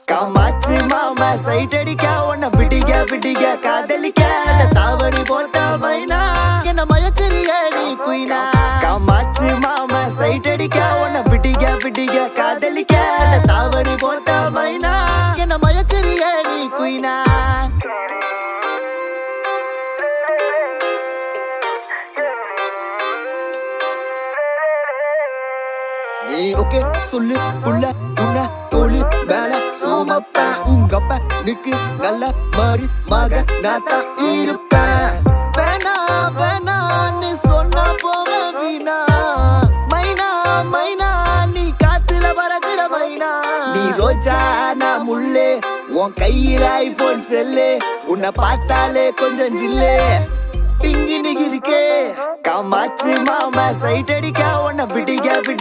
காமாச்சு மாமா சைட் அடிக்க உன்னை விடிக விடிக காதலிக்க தாவணி போட்ட மைனா என்ன மயக்கிறிய நீ குயினா காமாச்சு மாமா சைட் அடிக்க உன்னை விடிக விடிக காதலிக்க தாவணி போட்ட மைனா என்ன மயக்கிறிய நீ குயினா நீ ஓகே சொல்லு புள்ள உன்ன தோழி மேல சோமப்பேன் உங்கப்ப நிக்கு நல்ல மாதிரி மக நான் தான் இருப்பேன் வேணா வேணான்னு சொன்னா போவ வீணா மைனா மைனா நீ காத்துல பறக்குற மைனா நீ ரோஜா நான் முள்ளே உன் கையில ஐபோன் செல்லு உன்னை பார்த்தாலே கொஞ்சம் ஜில்லு பிங்கி நிகிருக்கே காமாச்சு மாமா சைட் அடிக்க உன்னை விடிக